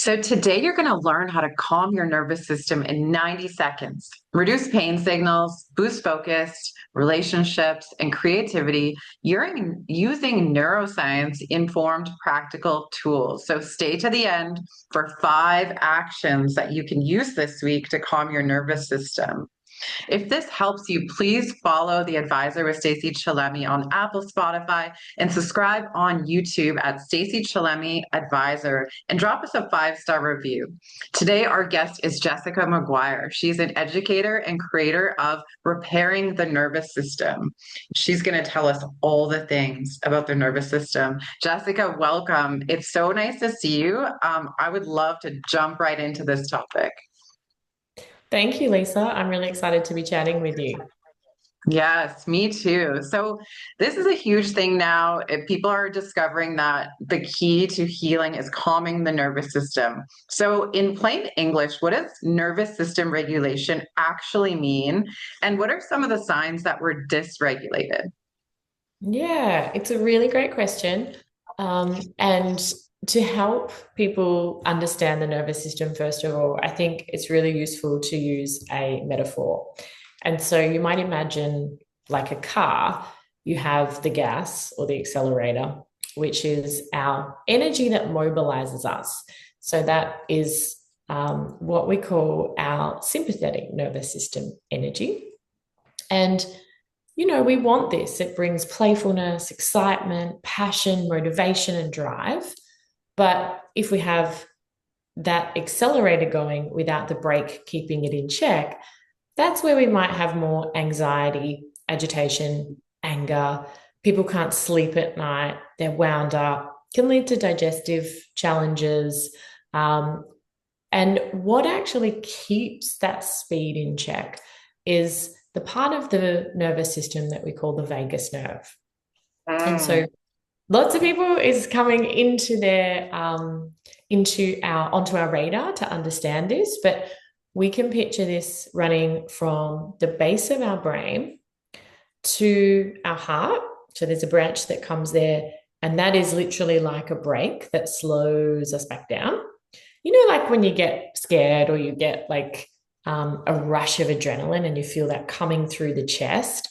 So, today you're going to learn how to calm your nervous system in 90 seconds, reduce pain signals, boost focus, relationships, and creativity. You're using neuroscience informed practical tools. So, stay to the end for 5 actions that you can use this week to calm your nervous system. If this helps you, please follow The Advisor with Stacey Chillemi on Apple, Spotify, and subscribe on YouTube at Stacey Chillemi Advisor and drop us a 5-star review. Today, our guest is Jessica Maguire. She's an educator and creator of Repairing the Nervous System. She's going to tell us all the things about the nervous system. Jessica, welcome. It's so nice to see you. I would love to jump right into this topic. Thank you, Lisa. I'm really excited to be chatting with you. Yes, me too. So, this is a huge thing now. People are discovering that the key to healing is calming the nervous system. So, in plain English, what does nervous system regulation actually mean? And what are some of the signs that we're dysregulated? Yeah, it's a really great question. And to help people understand the nervous system, first of all, I think it's really useful to use a metaphor. And so you might imagine like a car, you have the gas or the accelerator, which is our energy that mobilizes us. So that is what we call our sympathetic nervous system energy. And we want this. It brings playfulness, excitement, passion, motivation, and drive. But if we have that accelerator going without the brake keeping it in check, that's where we might have more anxiety, agitation, anger. People can't sleep at night. They're wound up, can lead to digestive challenges. And what actually keeps that speed in check is the part of the nervous system that we call the vagus nerve. And so Mm. lots of people is coming into their onto our radar to understand this, but we can picture this running from the base of our brain to our heart. So there's a branch that comes there, and that is literally like a brake that slows us back down. Like when you get scared or you get like a rush of adrenaline and you feel that coming through the chest,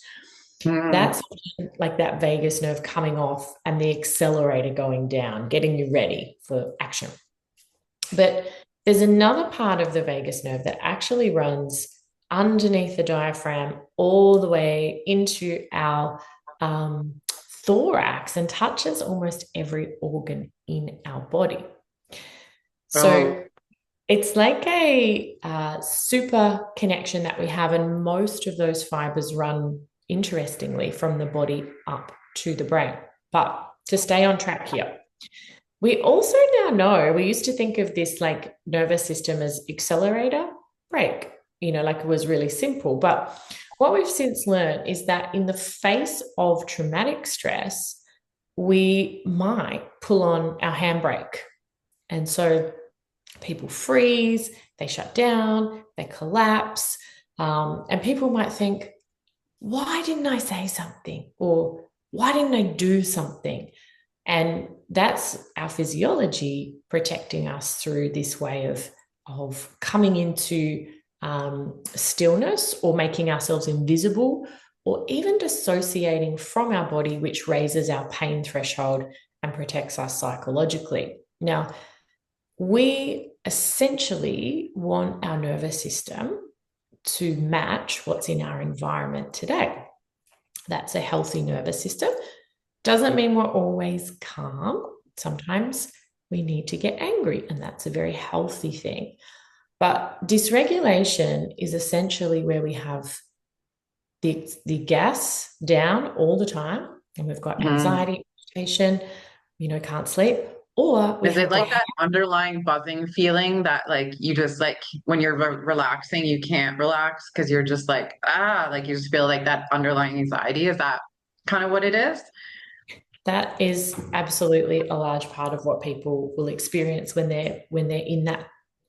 Mm. that's like that vagus nerve coming off and the accelerator going down, getting you ready for action. But there's another part of the vagus nerve that actually runs underneath the diaphragm all the way into our thorax and touches almost every organ in our body. Oh, So it's like a super connection that we have, and most of those fibers run, interestingly, from the body up to the brain. But to stay on track here, we also now know, we used to think of this like nervous system as accelerator, brake, like it was really simple. But what we've since learned is that in the face of traumatic stress, we might pull on our handbrake. And so people freeze, they shut down, they collapse. And people might think, why didn't I say something? Or why didn't I do something? And that's our physiology protecting us through this way of coming into stillness or making ourselves invisible or even dissociating from our body, which raises our pain threshold and protects us psychologically. Now, we essentially want our nervous system to match what's in our environment today. That's a healthy nervous system. Doesn't mean we're always calm. Sometimes we need to get angry, and that's a very healthy thing. But dysregulation is essentially where we have the gas down all the time, and we've got mm. anxiety, agitation, can't sleep, or we Is it have the like that underlying buzzing feeling that like you just like when you're relaxing, you can't relax because you're just like, like you just feel like that underlying anxiety? Is that kind of what it is? that is absolutely a large part of what people will experience when they're in that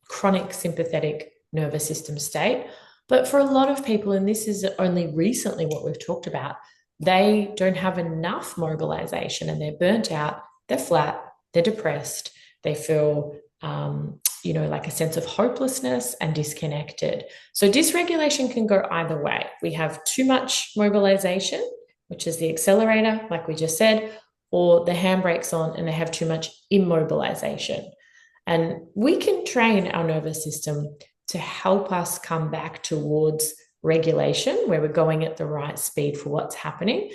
chronic sympathetic nervous system state. But for a lot of people, and this is only recently what we've talked about, they don't have enough mobilization and they're burnt out, they're flat, they're depressed, they feel like a sense of hopelessness and disconnected. So dysregulation can go either way. We have too much mobilization, which is the accelerator, like we just said, or the handbrake's on and they have too much immobilization. And we can train our nervous system to help us come back towards regulation, where we're going at the right speed for what's happening.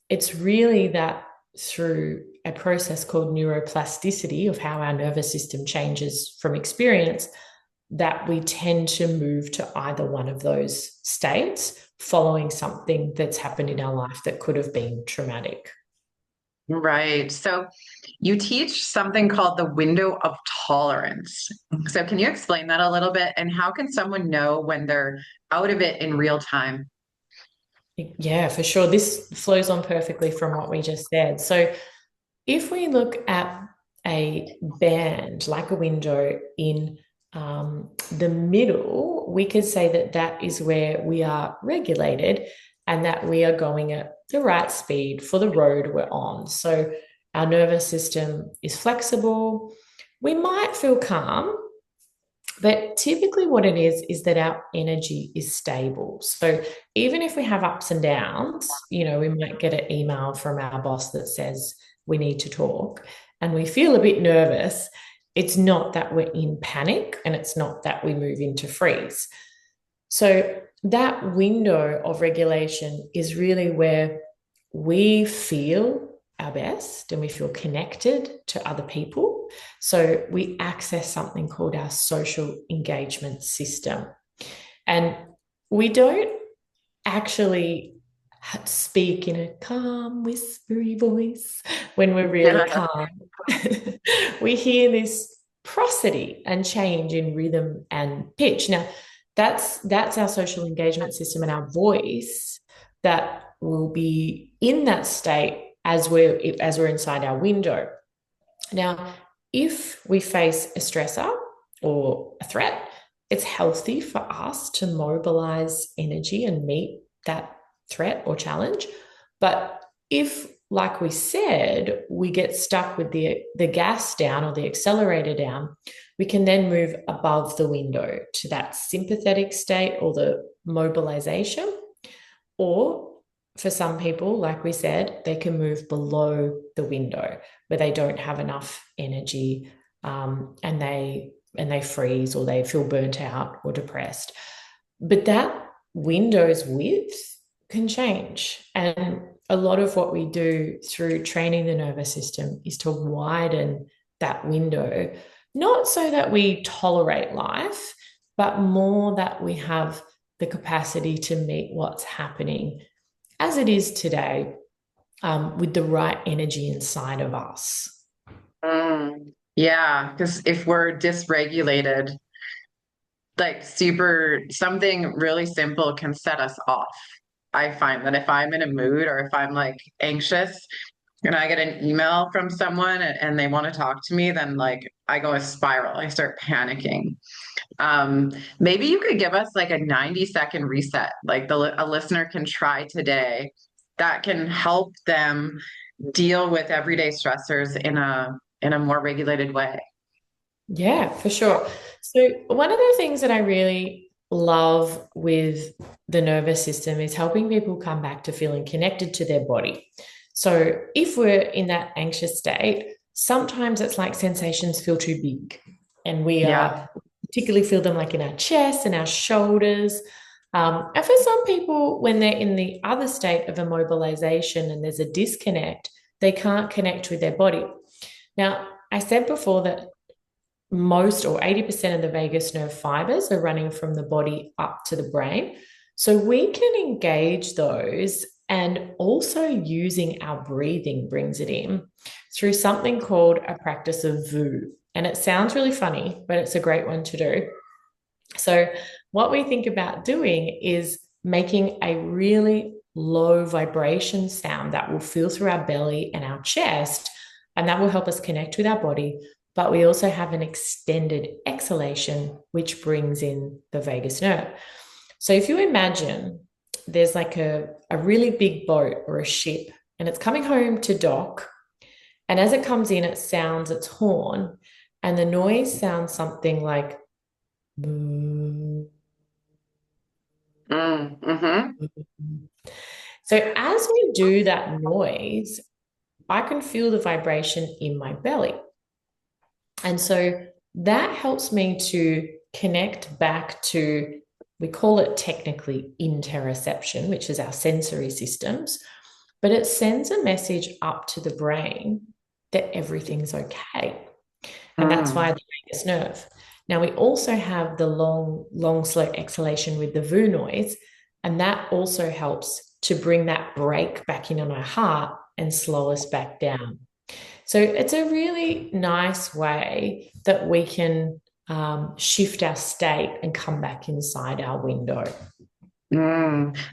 It's really that through a process called neuroplasticity of how our nervous system changes from experience that we tend to move to either one of those states following something that's happened in our life that could have been traumatic. Right. So you teach something called the window of tolerance. So can you explain that a little bit? And how can someone know when they're out of it in real time? Yeah, for sure. This flows on perfectly from what we just said. So if we look at a band, like a window in the middle, we could say that that is where we are regulated and that we are going at the right speed for the road we're on. So our nervous system is flexible. We might feel calm, but typically what it is that our energy is stable. So even if we have ups and downs, we might get an email from our boss that says we need to talk and we feel a bit nervous. It's not that we're in panic and it's not that we move into freeze. So that window of regulation is really where we feel our best and we feel connected to other people. So we access something called our social engagement system. And we don't actually speak in a calm, whispery voice when we're really calm. We hear this prosody and change in rhythm and pitch. Now, that's our social engagement system and our voice that will be in that state as we're inside our window. Now, if we face a stressor or a threat, it's healthy for us to mobilize energy and meet that threat or challenge. But if, like we said, we get stuck with the gas down or the accelerator down, we can then move above the window to that sympathetic state or the mobilization. Or for some people, like we said, they can move below the window where they don't have enough energy and they freeze or they feel burnt out or depressed. But that window's width can change. And a lot of what we do through training the nervous system is to widen that window, not so that we tolerate life, but more that we have the capacity to meet what's happening as it is today with the right energy inside of us. Yeah, because if we're dysregulated, like something really simple can set us off. I find that if I'm in a mood or if I'm like anxious and I get an email from someone and they want to talk to me, then like I go a spiral. I start panicking. Maybe you could give us like a 90-second reset, like a listener can try today that can help them deal with everyday stressors in a more regulated way. Yeah, for sure. So, one of the things that I really love with the nervous system is helping people come back to feeling connected to their body. So, if we're in that anxious state, sometimes it's like sensations feel too big, and we Yeah. are particularly feel them like in our chest and our shoulders. And for some people, when they're in the other state of immobilization and there's a disconnect, they can't connect with their body. Now, I said before that most or 80% of the vagus nerve fibers are running from the body up to the brain. So we can engage those, and also using our breathing brings it in through something called a practice of VU. And it sounds really funny, but it's a great one to do. So what we think about doing is making a really low vibration sound that will feel through our belly and our chest, and that will help us connect with our body. But we also have an extended exhalation, which brings in the vagus nerve. So if you imagine there's like a really big boat or a ship, and it's coming home to dock. And as it comes in, it sounds its horn. And the noise sounds something like "boo." Mm-hmm. So as we do that noise, I can feel the vibration in my belly. And so that helps me to connect back to, we call it technically interoception, which is our sensory systems, but it sends a message up to the brain that everything's okay. And that's Mm. via the vagus nerve. Now, we also have the long, slow exhalation with the VU noise, and that also helps to bring that break back in on our heart and slow us back down. So it's a really nice way that we can shift our state and come back inside our window.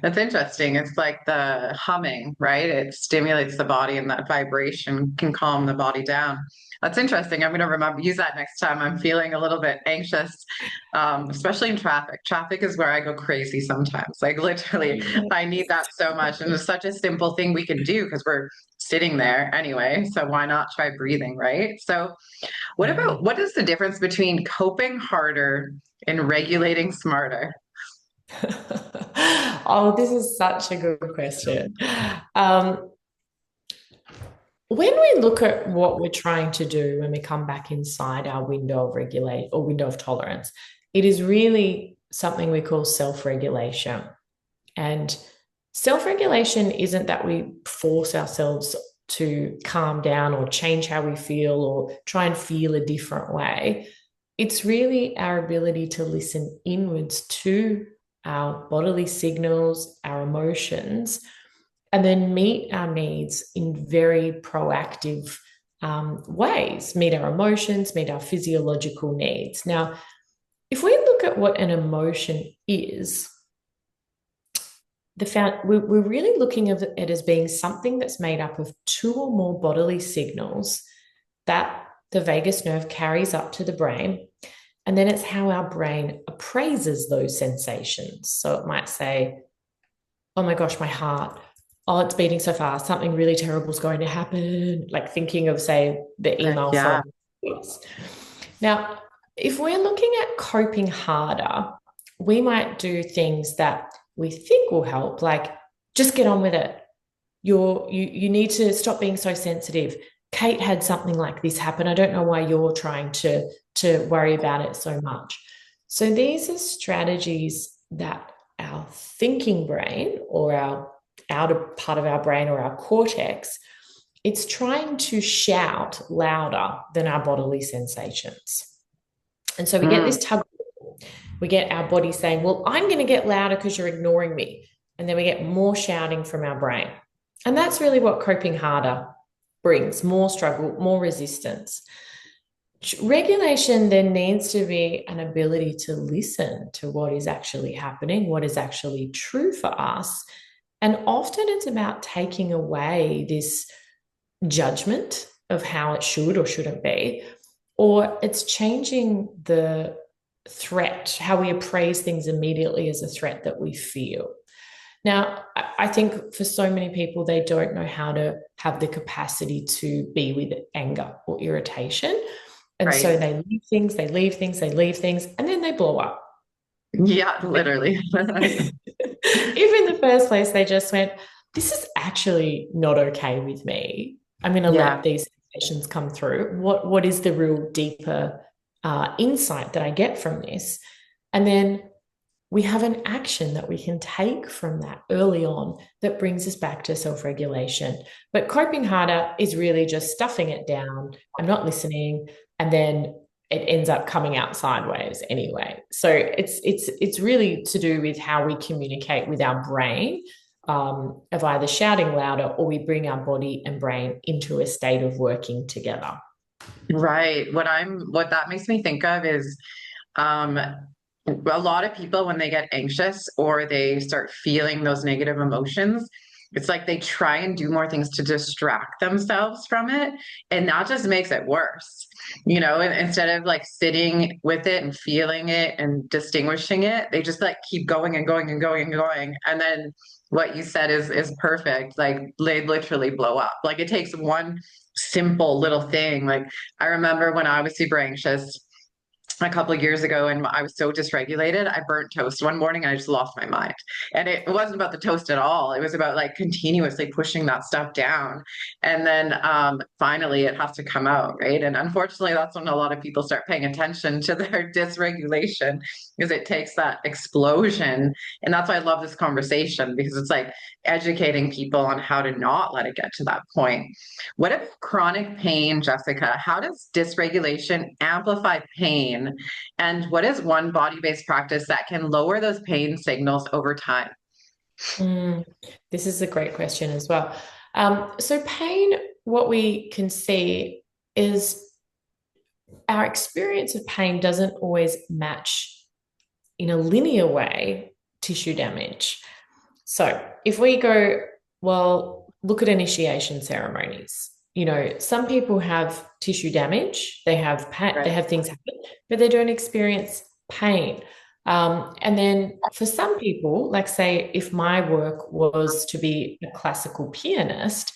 That's interesting. It's like the humming, right? It stimulates the body and that vibration can calm the body down. That's interesting. I'm going to remember use that next time I'm feeling a little bit anxious, especially in traffic. Traffic is where I go crazy sometimes. Like literally, I need that so much. And it's such a simple thing we can do because we're sitting there anyway. So why not try breathing, right? So Yeah. what is the difference between coping harder and regulating smarter? Oh, this is such a good question. Um, when we look at what we're trying to do when we come back inside our window of regulate or window of tolerance, it is really something we call self-regulation. And self-regulation isn't that we force ourselves to calm down or change how we feel or try and feel a different way. It's really our ability to listen inwards to our bodily signals, our emotions, and then meet our needs in very proactive ways, meet our emotions, meet our physiological needs. Now, if we look at what an emotion is, we're really looking at it as being something that's made up of two or more bodily signals that the vagus nerve carries up to the brain. And then it's how our brain appraises those sensations. So it might say, oh my gosh, my heart, oh, it's beating so fast, something really terrible is going to happen. Like thinking of, say, the email Yeah. from us. Now, if we're looking at coping harder, we might do things that we think will help, like just get on with it. You need to stop being so sensitive. Kate had something like this happen. I don't know why you're trying to worry about it so much. So these are strategies that our thinking brain or our outer part of our brain or our cortex, it's trying to shout louder than our bodily sensations. And so we get Mm. this tug, we get our body saying, well, I'm going to get louder because you're ignoring me. And then we get more shouting from our brain. And that's really what coping harder brings, more struggle, more resistance. Regulation then needs to be an ability to listen to what is actually happening, what is actually true for us. And often it's about taking away this judgment of how it should or shouldn't be, or it's changing the threat, how we appraise things immediately as a threat that we feel. Now, I think for so many people, they don't know how to have the capacity to be with anger or irritation. And so Right. they leave things, they leave things, they leave things, and then they blow up. Yeah, literally. If in the first place they just went, this is actually not okay with me. I'm going to let Yeah. these sensations come through. What is the real deeper insight that I get from this? And then we have an action that we can take from that early on that brings us back to self-regulation. But coping harder is really just stuffing it down. I'm not listening. And then it ends up coming out sideways anyway. So it's really to do with how we communicate with our brain, of either shouting louder or we bring our body and brain into a state of working Right. What that makes me think of is um a lot of people when they get anxious or they start feeling those negative emotions, it's like they try and do more things to distract themselves from it. And that just makes it worse. And instead of like sitting with it and feeling it and distinguishing it, they just like keep going and going and going and going. And then what you said is perfect. Like they literally blow up. Like it takes one simple little thing. Like I remember when I was super anxious a couple of years ago and I was so dysregulated, I burnt toast one morning and I just lost my mind. And it wasn't about the toast at all. It was about like continuously pushing that stuff down. And then finally it has to come out, right? And unfortunately, that's when a lot of people start paying attention to their dysregulation because it takes that explosion. And that's why I love this conversation because it's like educating people on how to not let it get to that point. What if chronic pain, Jessica? How does dysregulation amplify pain? And what is one body based practice that can lower those pain signals over time? Mm, this is a great question as well. So pain, what we can see is our experience of pain doesn't always match in a linear way tissue damage. So if we go, well, look at initiation ceremonies. Some people have tissue damage, they have pain, they Right. have things happen, but they don't experience pain. And then for some people, like say, if my work was to be a classical pianist,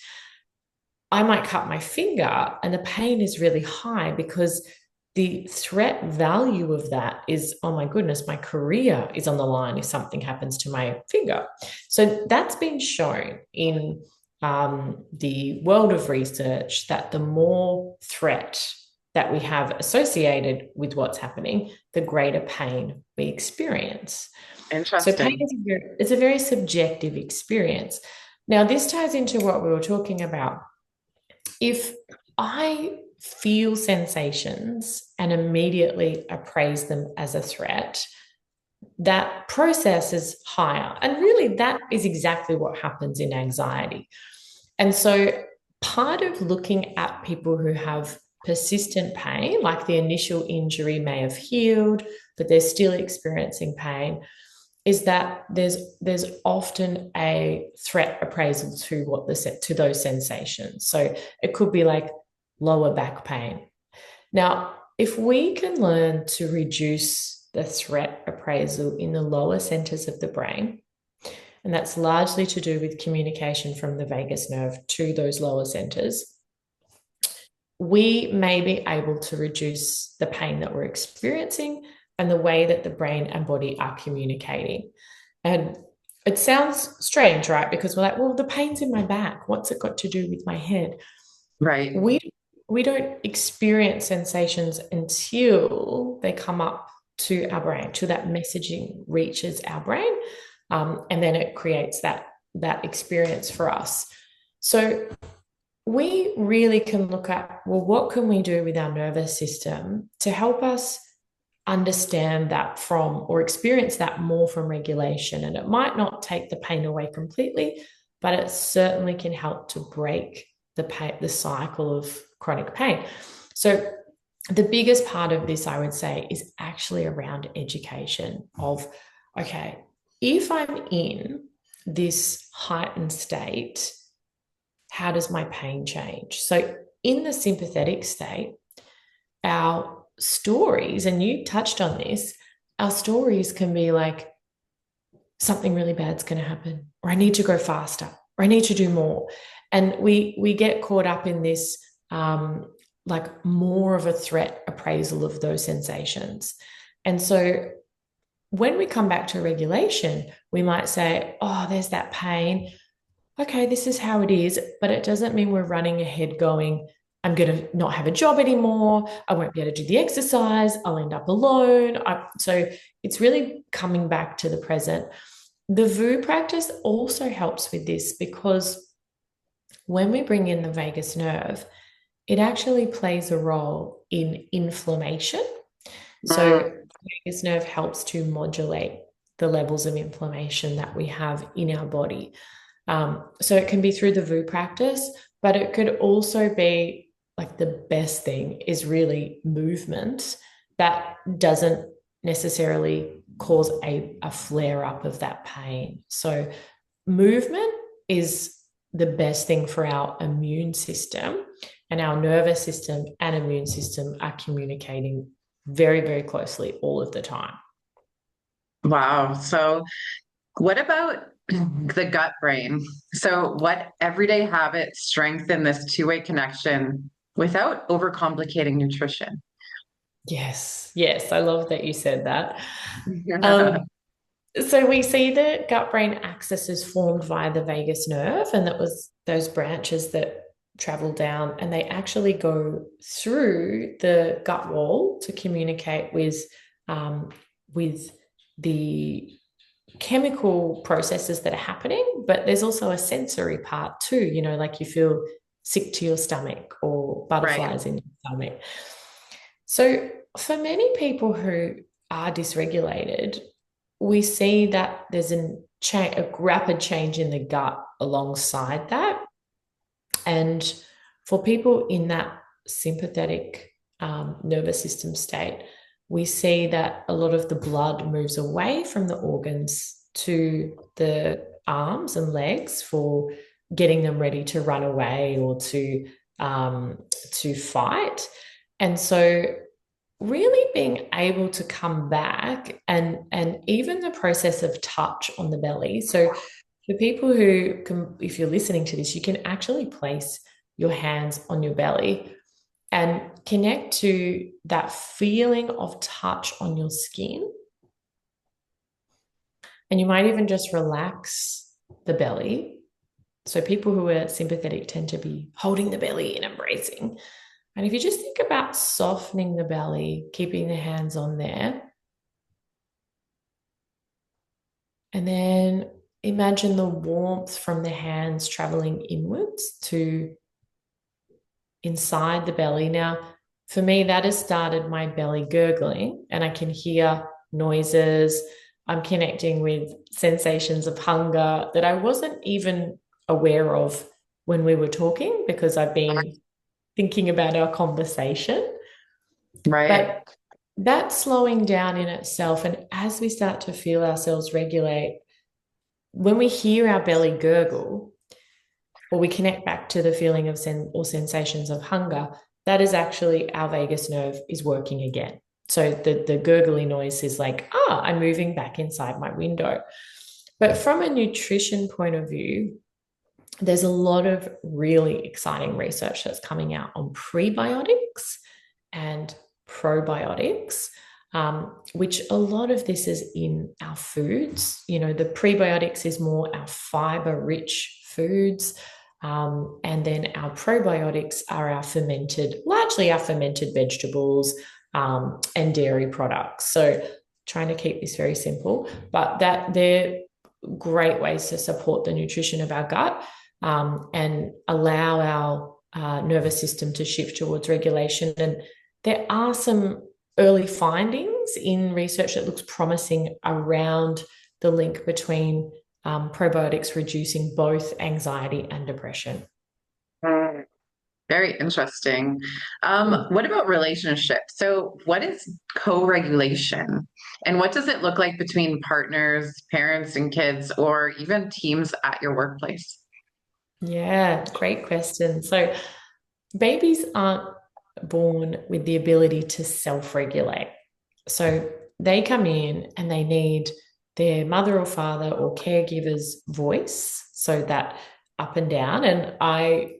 I might cut my finger and the pain is really high because the threat value of that is, oh my goodness, my career is on the line if something happens to my finger. So that's been shown in the world of research that the more threat that we have associated with what's happening, the greater pain we experience. So pain Interesting. is a very subjective experience. Now, this ties into what we were talking about. If I feel sensations and immediately appraise them as a threat, that process is higher. And really, that is exactly what happens in anxiety. And so, part of looking at people who have persistent pain, like the initial injury may have healed, but they're still experiencing pain, is that there's often a threat appraisal to to those sensations. So it could be like lower back pain. Now, if we can learn to reduce the threat appraisal in the lower centers of the brain, and that's largely to do with communication from the vagus nerve to those lower centers, we may be able to reduce the pain that we're experiencing and the way that the brain and body are communicating. And it sounds strange, right? Because we're like, well, the pain's in my back. What's it got to do with my head? Right. We we don't experience sensations until they come up to our brain, till that messaging reaches our brain, and then it creates that experience for us. So we really can look at, well, what can we do with our nervous system to help us understand that from or experience that more from regulation? And it might not take the pain away completely, but it certainly can help to break the cycle of chronic pain. So the biggest part of this, I would say, is actually around education of, okay, if I'm in this heightened state, how does my pain change? So in the sympathetic state, our stories, and you touched on this, our stories can be like, something really bad's going to happen, or I need to go faster, or I need to do more. And we get caught up in this like more of a threat appraisal of those sensations. And so when we come back to regulation, we might say, oh, there's that pain. Okay, this is how it is, but it doesn't mean we're running ahead going, I'm going to not have a job anymore. I won't be able to do the exercise. I'll end up alone. So it's really coming back to the present. The VU practice also helps with this because when we bring in the vagus nerve, it actually plays a role in inflammation. So Mm, the vagus nerve helps to modulate the levels of inflammation that we have in our body. So it can be through the VU practice, but it could also be like the best thing is really movement that doesn't necessarily cause a flare up of that pain. So movement is the best thing for our immune system, and our nervous system and immune system are communicating very, very closely all of the time. wow. So what about The gut brain. So, what everyday habits strengthen this two-way connection without overcomplicating nutrition? Yes, yes, I love that you said that. Um, so we see the gut-brain axis is formed via the vagus nerve, and that was those branches that travel down, and they actually go through the gut wall to communicate um, with the chemical processes that are happening. But there's also a sensory part too. Like you feel sick to your stomach or Right. butterflies in your stomach. So, for many people who are dysregulated, we see that there's a rapid change in the gut alongside that. And for people in that sympathetic nervous system state, we see that a lot of the blood moves away from the organs to the arms and legs for getting them ready to run away or to fight. And so really being able to come back and even the process of touch on the belly. So for people who can, if you're listening to this, you can actually place your hands on your belly and connect to that feeling of touch on your skin. And you might even just relax the belly. So people who are sympathetic tend to be holding the belly and embracing. And if you just think about softening the belly, keeping the hands on there, and then imagine the warmth from the hands traveling inwards to inside the belly. Now, for me, that has started my belly gurgling, and I can hear noises. I'm connecting with sensations of hunger that I wasn't even aware of when we were talking because I've been thinking about our conversation. Right. But that slowing down in itself, and as we start to feel ourselves regulate, when we hear our belly gurgle, or we connect back to the feeling of or sensations of hunger, that is actually our vagus nerve is working again. So the gurgly noise is like, I'm moving back inside my window. But from a nutrition point of view, there's a lot of really exciting research that's coming out on prebiotics and probiotics, which a lot of this is in our foods. The prebiotics is more our fiber rich foods. And then our probiotics are largely our fermented vegetables and dairy products. So trying to keep this very simple, but that they're great ways to support the nutrition of our gut and allow our nervous system to shift towards regulation. And there are some early findings in research that looks promising around the link between probiotics reducing both anxiety and depression. Very interesting. What about relationships? So, what is co-regulation, and what does it look like between partners, parents, and kids, or even teams at your workplace? Yeah, great question. So, babies aren't born with the ability to self regulate. So, they come in and they need their mother or father or caregiver's voice. So, that up and down. And I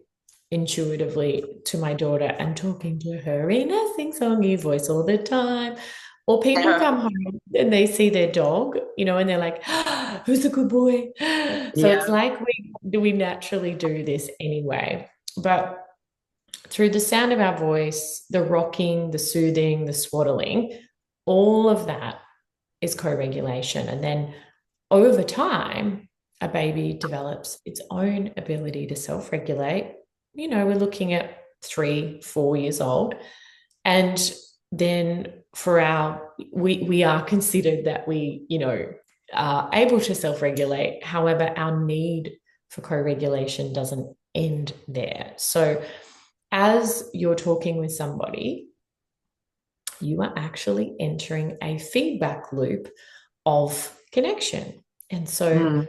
intuitively to my daughter and talking to her in a sing-songy voice all the time. Or people come home and they see their dog, and they're like, who's a good boy? So it's Yeah. like we naturally do this anyway. But through the sound of our voice, the rocking, the soothing, the swaddling, all of that is co-regulation. And then over time, a baby develops its own ability to self-regulate. We're looking at 3-4 years old. And then we are considered that we, are able to self-regulate. However, our need for co-regulation doesn't end there. So as you're talking with somebody, you are actually entering a feedback loop of connection. And so Mm.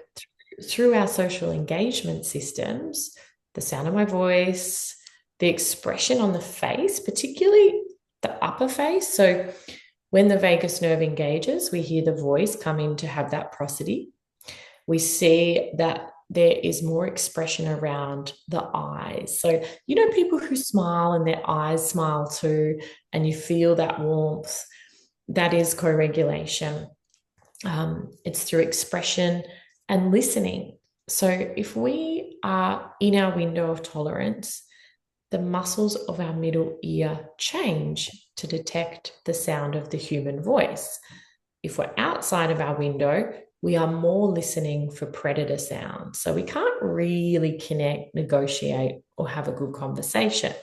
through our social engagement systems, the sound of my voice, the expression on the face, particularly the upper face. So when the vagus nerve engages, we hear the voice come in to have that prosody. We see that there is more expression around the eyes. So, you know, people who smile and their eyes smile too, and you feel that warmth, that is co-regulation. It's through expression and listening. So, if we are in our window of tolerance, the muscles of our middle ear change to detect the sound of the human voice. If we're outside of our window, we are more listening for predator sounds. So we can't really connect, negotiate, or have a good conversation.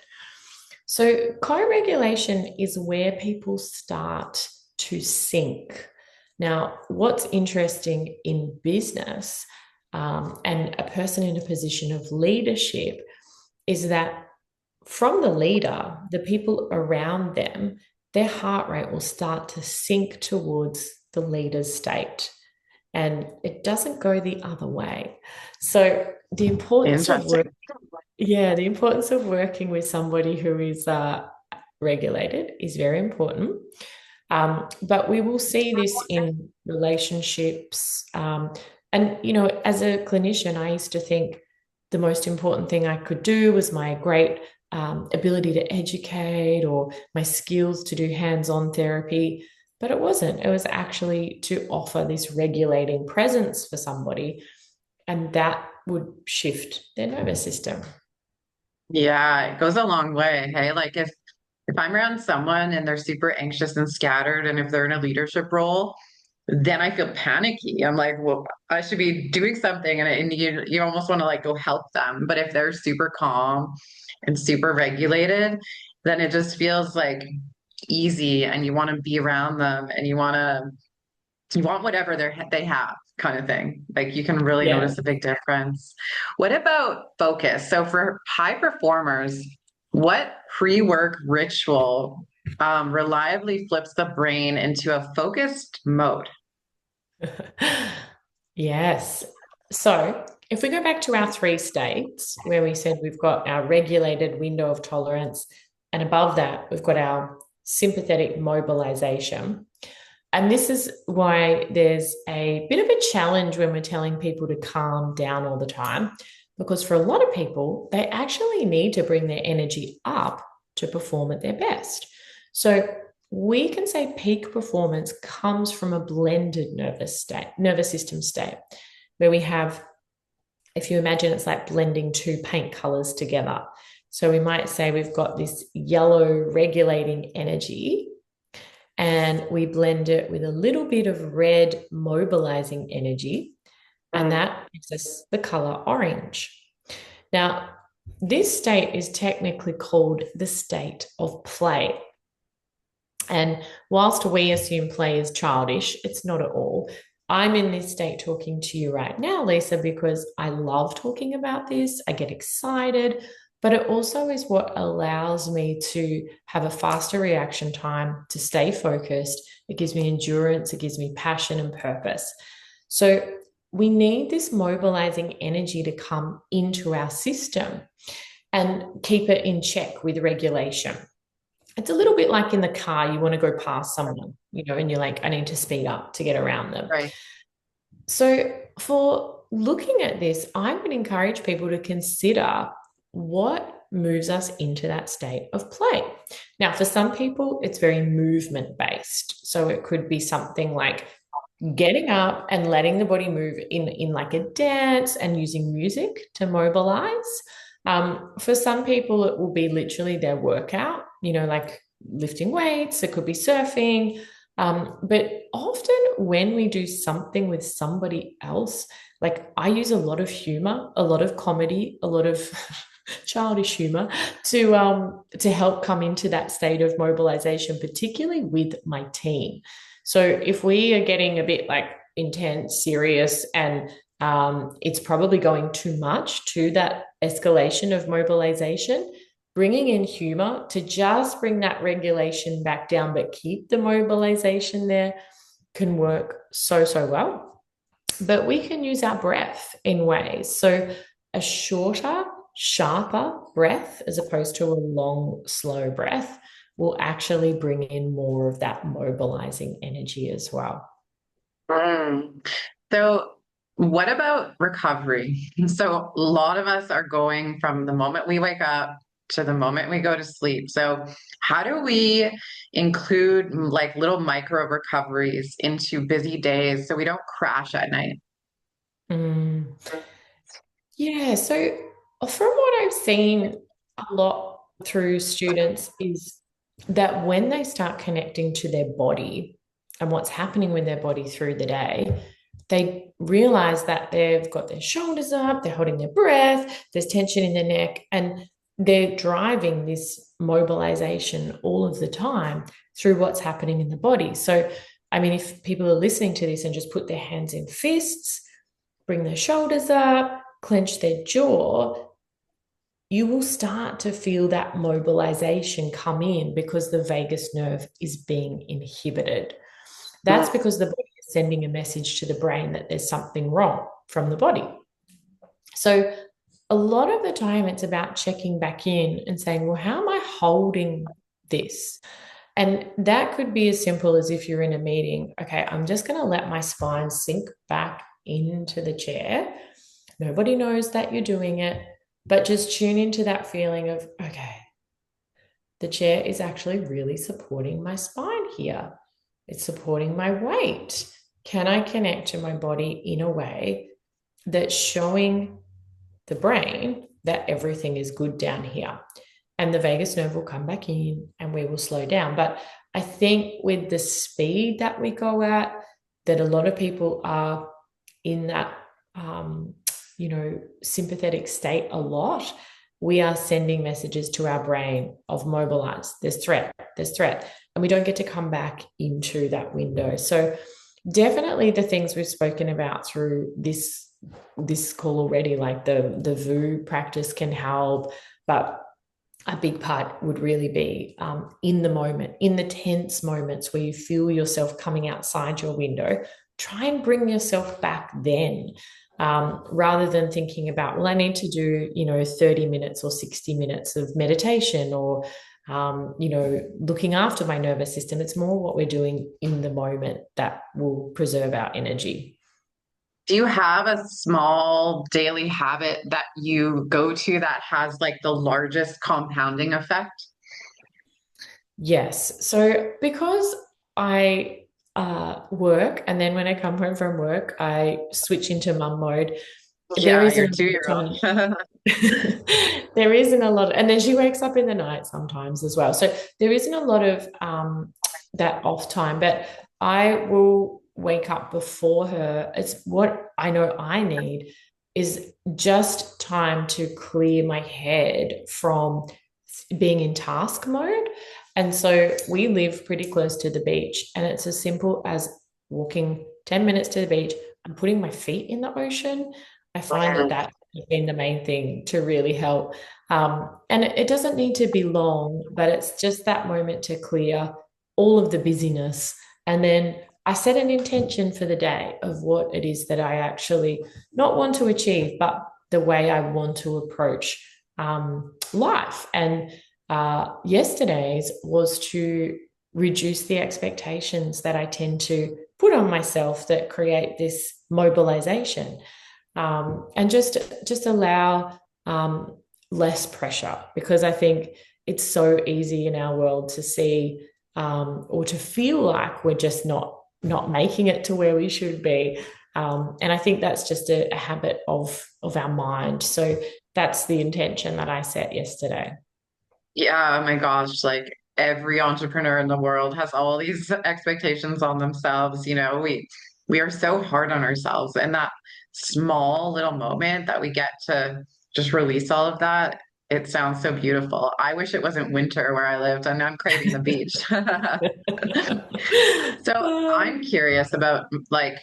So co regulation is where people start to sync. Now, what's interesting in business and a person in a position of leadership is that from the leader, the people around them, their heart rate will start to sink towards the leader's state. And it doesn't go the other way. So the importance of Interesting. the importance of working with somebody who is regulated is very important. But we will see this in relationships. And, you know, as a clinician, I used to think the most important thing I could do was my great ability to educate or my skills to do hands-on therapy. But it wasn't. It was actually to offer this regulating presence for somebody, and that would shift their nervous system. Yeah, it goes a long way. Hey, like if I'm around someone and they're super anxious and scattered, and if they're in a leadership role, then I feel panicky. I'm like, well, I should be doing something, and you almost want to like go help them. But if they're super calm and super regulated, then it just feels like easy, and you want to be around them, and you want whatever they have, kind of thing. Like you can really Yeah. notice a big difference. What about focus? So for high performers, what pre-work ritual reliably flips the brain into a focused mode? Yes. So if we go back to our three states where we said we've got our regulated window of tolerance, and above that, we've got our sympathetic mobilization. And this is why there's a bit of a challenge when we're telling people to calm down all the time, because for a lot of people, they actually need to bring their energy up to perform at their best. So we can say peak performance comes from a blended nervous system state, where we have, if you imagine it's like blending two paint colors together. So we might say we've got this yellow regulating energy, and we blend it with a little bit of red mobilizing energy, and that gives us the color orange. Now, this state is technically called the state of play. And whilst we assume play is childish, it's not at all. I'm in this state talking to you right now, Lisa, because I love talking about this. I get excited, but it also is what allows me to have a faster reaction time, to stay focused. It gives me endurance, it gives me passion and purpose. So we need this mobilizing energy to come into our system and keep it in check with regulation. It's a little bit like in the car, you want to go past someone, you know, and you're like, I need to speed up to get around them. Right. So, for looking at this, I would encourage people to consider what moves us into that state of play. Now, for some people, it's very movement based. So, it could be something like getting up and letting the body move in like a dance and using music to mobilize. For some people, it will be literally their workout, you know, like lifting weights, it could be surfing. But often when we do something with somebody else, like I use a lot of humor, a lot of comedy, a lot of childish humor to help come into that state of mobilization, particularly with my team. So if we are getting a bit like intense, serious, and it's probably going too much to that escalation of mobilization, bringing in humor to just bring that regulation back down, but keep the mobilization there can work so, so well. But we can use our breath in ways. So a shorter, sharper breath, as opposed to a long, slow breath, will actually bring in more of that mobilizing energy as well. Mm. So What about recovery? So a lot of us are going from the moment we wake up to the moment we go to sleep. So how do we include like little micro recoveries into busy days so we don't crash at night? Mm. Yeah, so from what I've seen a lot through students is that when they start connecting to their body and what's happening with their body through the day, they realize that they've got their shoulders up, they're holding their breath, there's tension in their neck, and they're driving this mobilization all of the time through what's happening in the body. So, I mean, if people are listening to this and just put their hands in fists, bring their shoulders up, clench their jaw, you will start to feel that mobilization come in because the vagus nerve is being inhibited. That's because the body is sending a message to the brain that there's something wrong from the body. So, a lot of the time, it's about checking back in and saying, well, how am I holding this? And that could be as simple as if you're in a meeting, okay, I'm just going to let my spine sink back into the chair. Nobody knows that you're doing it, but just tune into that feeling of, okay, the chair is actually really supporting my spine here. It's supporting my weight. Can I connect to my body in a way that's showing the brain that everything is good down here? And the vagus nerve will come back in and we will slow down. But I think with the speed that we go at, that a lot of people are in that, sympathetic state a lot. We are sending messages to our brain of mobilize, there's threat, and we don't get to come back into that window. So definitely the things we've spoken about through this call already, like the VU practice can help, but a big part would really be in the moment, in the tense moments where you feel yourself coming outside your window. Try and bring yourself back then, rather than thinking about, well, I need to do 30 minutes or 60 minutes of meditation or looking after my nervous system. It's more what we're doing in the moment that will preserve our energy. Do you have a small daily habit that you go to that has like the largest compounding effect? Yes. So because I work and then when I come home from work, I switch into mum mode. There Yeah, isn't your a lot two-year-old. of time. There isn't a lot, and then she wakes up in the night sometimes as well. So there isn't a lot of that off time, but I will wake up before her. It's what I know I need is just time to clear my head from being in task mode. And so we live pretty close to the beach, and it's as simple as walking 10 minutes to the beach and putting my feet in the ocean. I find that that has been the main thing to really help. And it doesn't need to be long, but it's just that moment to clear all of the busyness. And then I set an intention for the day of what it is that I actually not want to achieve, but the way I want to approach life. And yesterday's was to reduce the expectations that I tend to put on myself that create this mobilization, and just allow less pressure, because I think it's so easy in our world to see, or to feel like we're just not making it to where we should be. And I think that's just a habit of our mind. So that's the intention that I set yesterday. Yeah, oh my gosh, like every entrepreneur in the world has all these expectations on themselves. We are so hard on ourselves, and that small little moment that we get to just release all of that, it sounds so beautiful. I wish it wasn't winter where I lived, and I'm craving the beach. So I'm curious about like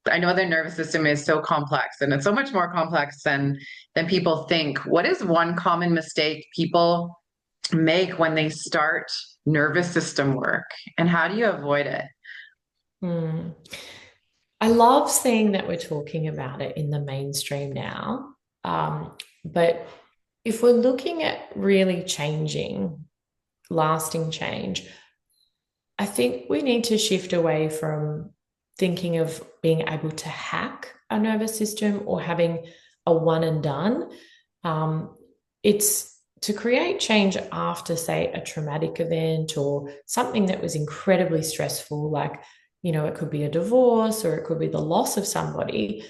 I know their nervous system is so complex and it's so much more complex than people think. What is one common mistake people make when they start nervous system work, and how do you avoid it? Hmm. I love seeing that we're talking about it in the mainstream now. But if we're looking at really changing, lasting change, I think we need to shift away from thinking of being able to hack our nervous system or having a one and done. It's to create change after, say, a traumatic event or something that was incredibly stressful, like, it could be a divorce or it could be the loss of somebody.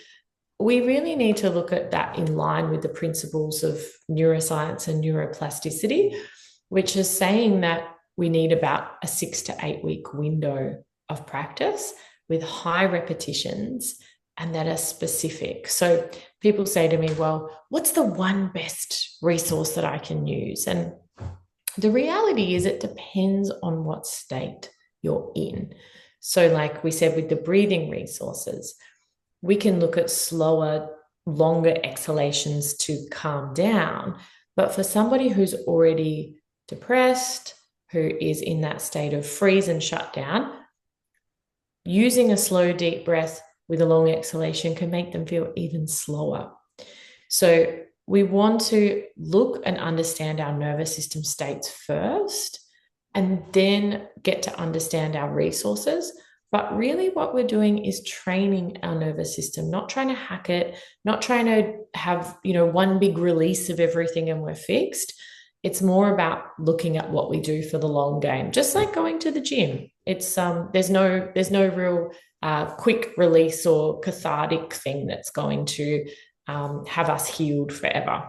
We really need to look at that in line with the principles of neuroscience and neuroplasticity, which is saying that we need about a 6 to 8 week window of practice with high repetitions and that are specific. So people say to me, well, what's the one best resource that I can use? And the reality is it depends on what state you're in. So like we said with the breathing resources, we can look at slower, longer exhalations to calm down. But for somebody who's already depressed, who is in that state of freeze and shut down, using a slow, deep breath with a long exhalation can make them feel even slower. So we want to look and understand our nervous system states first, and then get to understand our resources. But really what we're doing is training our nervous system, not trying to hack it, not trying to have, one big release of everything and we're fixed. It's more about looking at what we do for the long game, just like going to the gym. It's there's no real quick release or cathartic thing that's going to have us healed forever.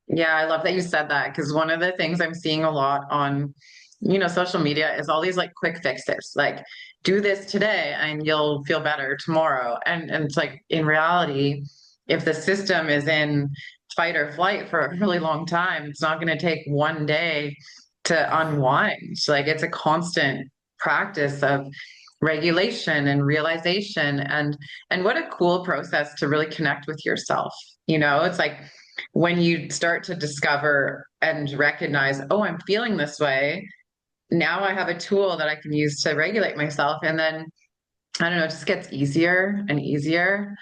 Yeah, I love that you said that, because one of the things I'm seeing a lot on, social media is all these like quick fixes, like do this today and you'll feel better tomorrow. And it's like in reality, if the system is in fight or flight for a really long time, it's not going to take one day to unwind. Like it's a constant practice of regulation and realization, and what a cool process to really connect with yourself. It's like when you start to discover and recognize, oh, I'm feeling this way. Now I have a tool that I can use to regulate myself. And then, I don't know, it just gets easier and easier.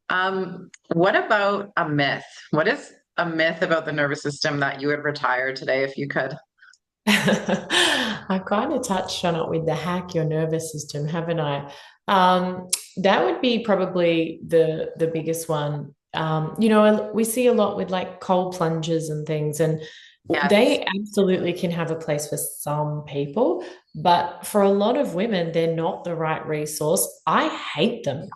What about a myth? What is a myth about the nervous system that you would retire today if you could? I kind of touched on it with the hack your nervous system, haven't I? Um, that would be probably the biggest one. We see a lot with like cold plunges and things, and Yes, they absolutely can have a place for some people, but for a lot of women, they're not the right resource. I hate them,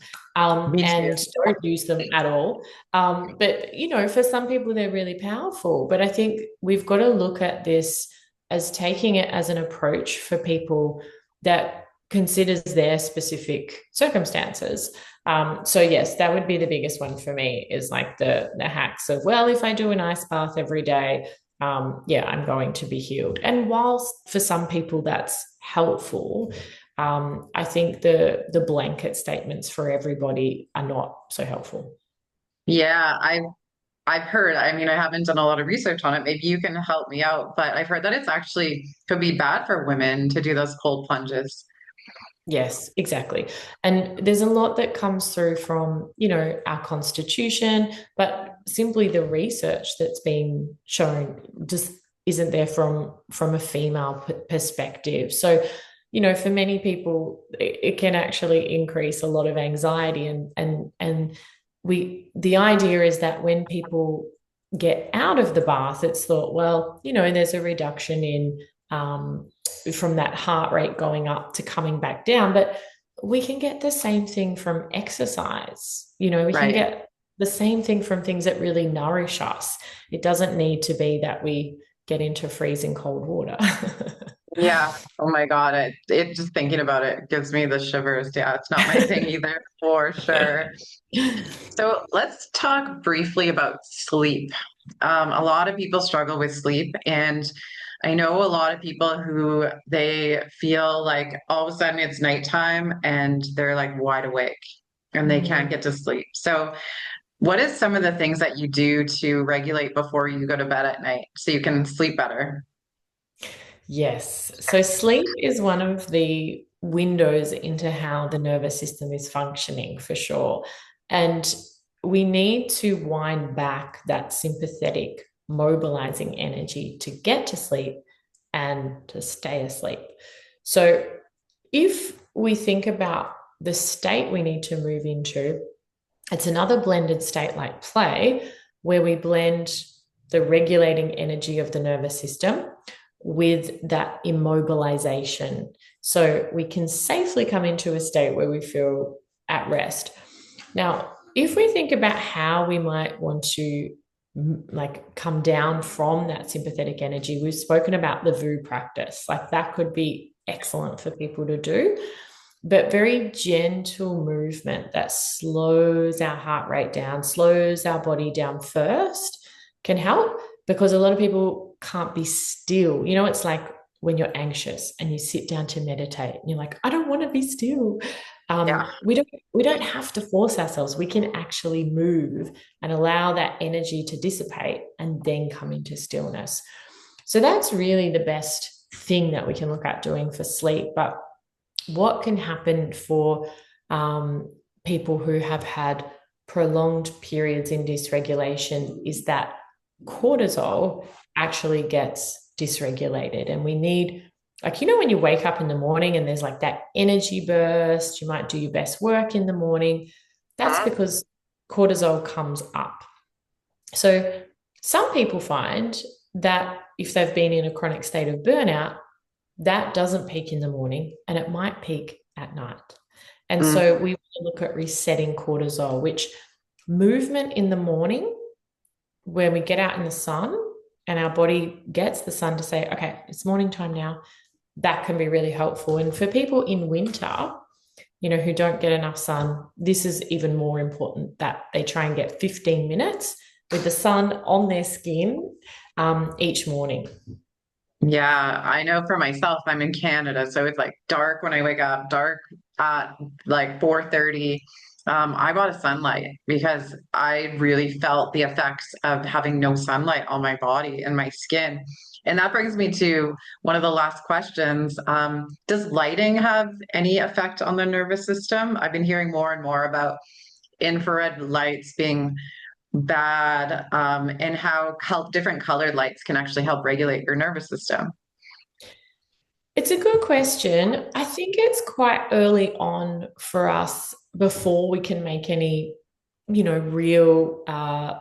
me too. and don't use them at all. But for some people, they're really powerful. But I think we've got to look at this as taking it as an approach for people that considers their specific circumstances. So yes, that would be the biggest one for me, is like the hacks of, well, if I do an ice bath every day, I'm going to be healed. And whilst for some people that's helpful, I think the blanket statements for everybody are not so helpful. Yeah, I've heard, I mean, I haven't done a lot of research on it. Maybe you can help me out, but I've heard that it's actually could be bad for women to do those cold plunges. Yes, exactly. And there's a lot that comes through from, our constitution, but simply the research that's been shown just isn't there from a female perspective. So, for many people, it can actually increase a lot of anxiety, and the idea is that when people get out of the bath, it's thought, well, there's a reduction in from that heart rate going up to coming back down. But we can get the same thing from exercise. We can Right. get the same thing from things that really nourish us. It doesn't need to be that we get into freezing cold water. Yeah. Oh my God. It just thinking about it gives me the shivers. Yeah, it's not my thing either, for sure. So let's talk briefly about sleep. A lot of people struggle with sleep, and I know a lot of people who they feel like all of a sudden it's nighttime and they're like wide awake and they can't Mm. get to sleep. So, what is some of the things that you do to regulate before you go to bed at night so you can sleep better? Yes. So sleep is one of the windows into how the nervous system is functioning for sure. And we need to wind back that sympathetic mobilizing energy to get to sleep and to stay asleep. So if we think about the state we need to move into, It's another blended state like play, where we blend the regulating energy of the nervous system with that immobilization. So we can safely come into a state where we feel at rest. Now, if we think about how we might want to like come down from that sympathetic energy, we've spoken about the VU practice. Like that could be excellent for people to do, but very gentle movement that slows our heart rate down, slows our body down first can help, because a lot of people can't be still. You know, it's like when you're anxious and you sit down to meditate and you're like, I don't want to be still. Yeah. We don't have to force ourselves. We can actually move and allow that energy to dissipate and then come into stillness. So that's really the best thing that we can look at doing for sleep. But what can happen for people who have had prolonged periods in dysregulation is that cortisol actually gets dysregulated. And we need, like, you know, when you wake up in the morning and there's like that energy burst, you might do your best work in the morning. That's because cortisol comes up. So some people find that if they've been in a chronic state of burnout, that doesn't peak in the morning and it might peak at night. And so we look at resetting cortisol, which movement in the morning, when we get out in the sun and our body gets the sun to say, okay, it's morning time now, that can be really helpful. And for people in winter, you know, who don't get enough sun, this is even more important, that they try and get 15 minutes with the sun on their skin each morning. Yeah, I know for myself, I'm in Canada, so it's like dark when I wake up, dark at like 4:30. I bought a sunlight because I really felt the effects of having no sunlight on my body and my skin. And that brings me to one of the last questions. Does lighting have any effect on the nervous system? I've been hearing more and more about infrared lights being bad, and how different colored lights can actually help regulate your nervous system. It's a good question. I think it's quite early on for us before we can make any, you know, real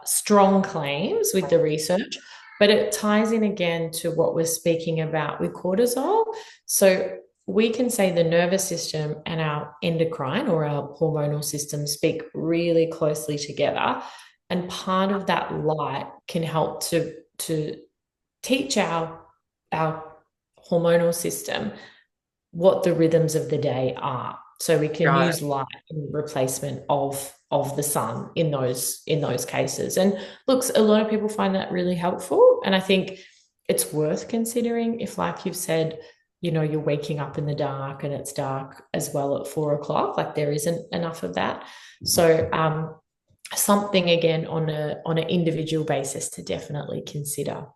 strong claims with the research. But it ties in again to what we're speaking about with cortisol. So we can say the nervous system and our endocrine or our hormonal system speak really closely together. And part of that light can help to teach our hormonal system what the rhythms of the day are. So we can Got it. use light in replacement of the sun in those cases. And looks, a lot of people find that really helpful. And I think it's worth considering if, like you've said, you know, you're waking up in the dark and it's dark as well at 4 o'clock, like there isn't enough of that. So something again on an individual basis to definitely consider.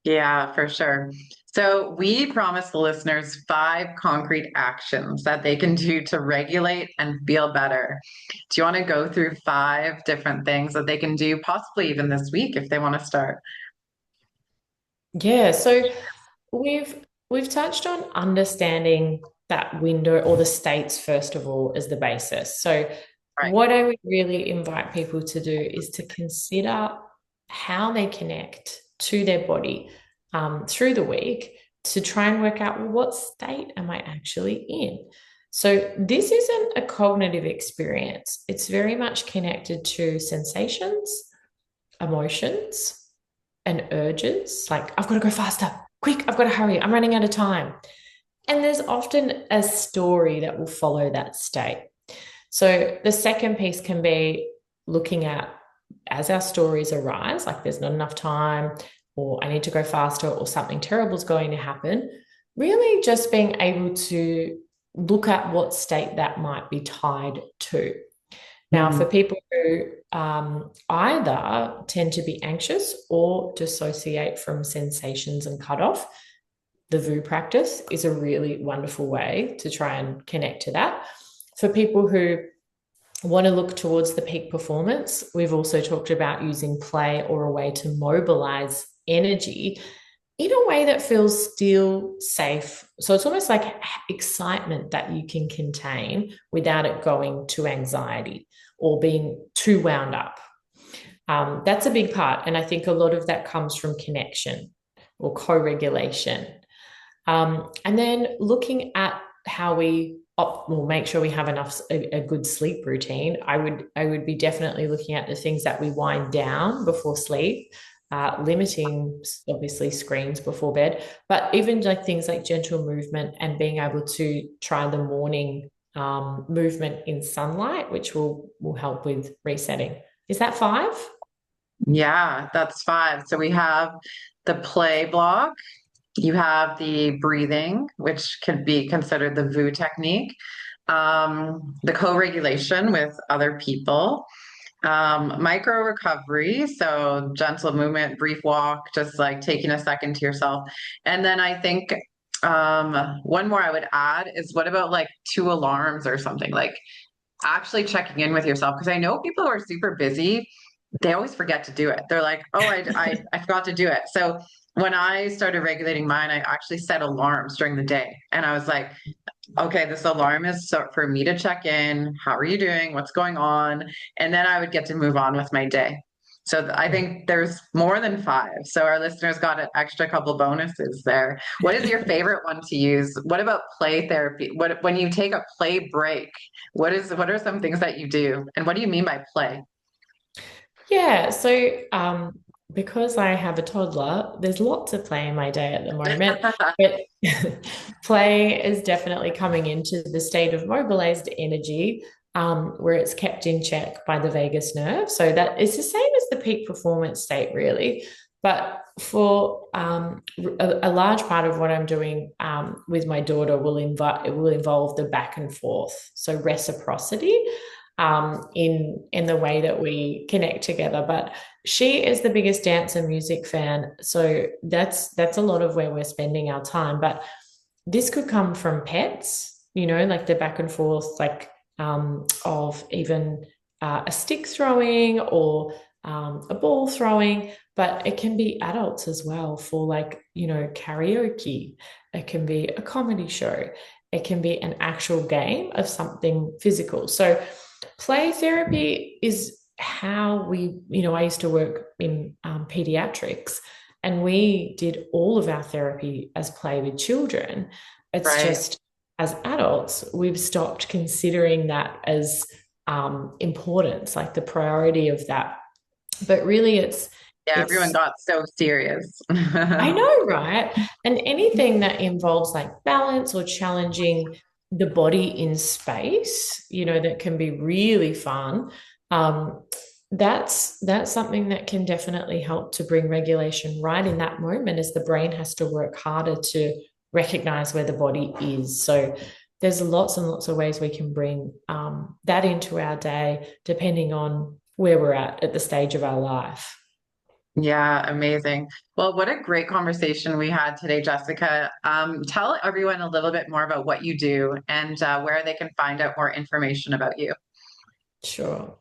Yeah, for sure. So we promised the listeners 5 concrete actions that they can do to regulate and feel better. Do you want to go through 5 different things that they can do, possibly even this week if they want to start? Yeah, so we've touched on understanding that window or the states first of all as the basis. So Right. what I would really invite people to do is to consider how they connect to their body through the week to try and work out, well, what state am I actually in? So this isn't a cognitive experience. It's very much connected to sensations, emotions, and urges. Like, I've got to go faster, quick, I've got to hurry, I'm running out of time. And there's often a story that will follow that state. So the second piece can be looking at as our stories arise, like there's not enough time, or I need to go faster, or something terrible is going to happen, really just being able to look at what state that might be tied to. Now, for people who either tend to be anxious or dissociate from sensations and cut off, the VU practice is a really wonderful way to try and connect to that. For people who want to look towards the peak performance, we've also talked about using play or a way to mobilize energy. in a way that feels still safe. So it's almost like excitement that you can contain without it going to anxiety or being too wound up. That's a big part. And I think a lot of that comes from connection or co-regulation. And then looking at how we will make sure we have a good sleep routine. I would be definitely looking at the things that we wind down before sleep, limiting obviously screens before bed, but even like things like gentle movement and being able to try the morning movement in sunlight, which will help with resetting. Is that five? Yeah, that's five. So we have the play block. You have the breathing, which could be considered the VU technique, the co-regulation with other people, micro recovery, so gentle movement, brief walk, just like taking a second to yourself. And then I think one more I would add is what about like two alarms or something, like actually checking in with yourself? Because I know people who are super busy, they always forget to do it. They're like, oh, I forgot to do it. So when I started regulating mine, I actually set alarms during the day. And I was like, okay, this alarm is so for me to check in. How are you doing? What's going on? And then I would get to move on with my day. So I think there's more than five. So our listeners got an extra couple bonuses there. What is your favorite one to use? What about play therapy? What when you take a play break? What are some things that you do? And what do you mean by play? Yeah, so because I have a toddler, there's lots of play in my day at the moment, but play is definitely coming into the state of mobilized energy, where it's kept in check by the vagus nerve. So that is the same as the peak performance state, really. But for a large part of what I'm doing with my daughter will involve the back and forth, so reciprocity in the way that we connect together. But she is the biggest dance and music fan, so that's a lot of where we're spending our time. But this could come from pets, like the back and forth, like of even a stick throwing or a ball throwing. But it can be adults as well for like karaoke. It can be a comedy show. It can be an actual game of something physical. So play therapy is how I used to work in pediatrics, and we did all of our therapy as play with children. It's Right. just as adults, we've stopped considering that as importance, like the priority of that. But really, Yeah, everyone it's got so serious. I know, right? And anything that involves like balance or challenging the body in space, that can be really fun. Um, that's something that can definitely help to bring regulation right in that moment, as the brain has to work harder to recognize where the body is. So there's lots and lots of ways we can bring that into our day, depending on where we're at the stage of our life. Yeah, amazing. Well, what a great conversation we had today, Jessica. Tell everyone a little bit more about what you do and where they can find out more information about you. Sure.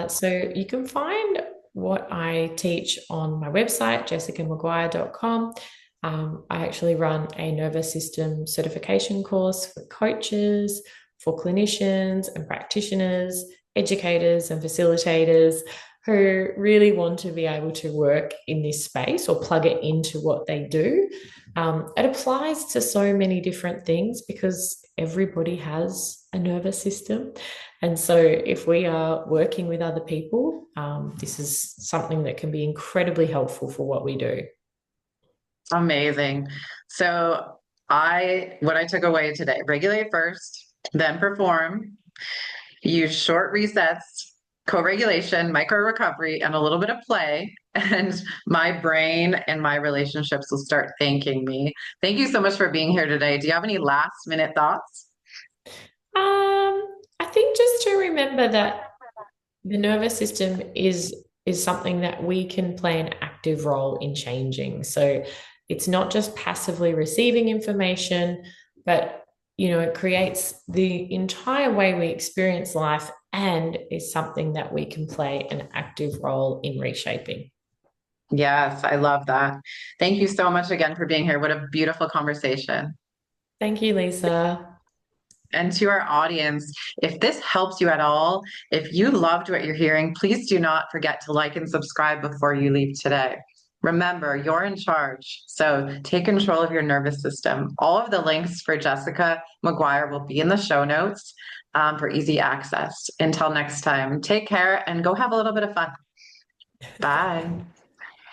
So you can find what I teach on my website, jessicamaguire.com. I actually run a nervous system certification course for coaches, for clinicians and practitioners, educators and facilitators who really want to be able to work in this space or plug it into what they do. It applies to so many different things because everybody has a nervous system. And so, if we are working with other people, this is something that can be incredibly helpful for what we do. Amazing. So what I took away today, regulate first, then perform, use short resets, co-regulation, micro recovery, and a little bit of play. And my brain and my relationships will start thanking me. Thank you so much for being here today. Do you have any last minute thoughts? I think just to remember that the nervous system is something that we can play an active role in changing. So it's not just passively receiving information, but it creates the entire way we experience life and is something that we can play an active role in reshaping. Yes, I love that. Thank you so much again for being here. What a beautiful conversation. Thank you, Lisa. And to our audience, if this helps you at all, if you loved what you're hearing, please do not forget to like and subscribe before you leave today. Remember, you're in charge. So take control of your nervous system. All of the links for Jessica Maguire will be in the show notes for easy access. Until next time, take care and go have a little bit of fun. Bye.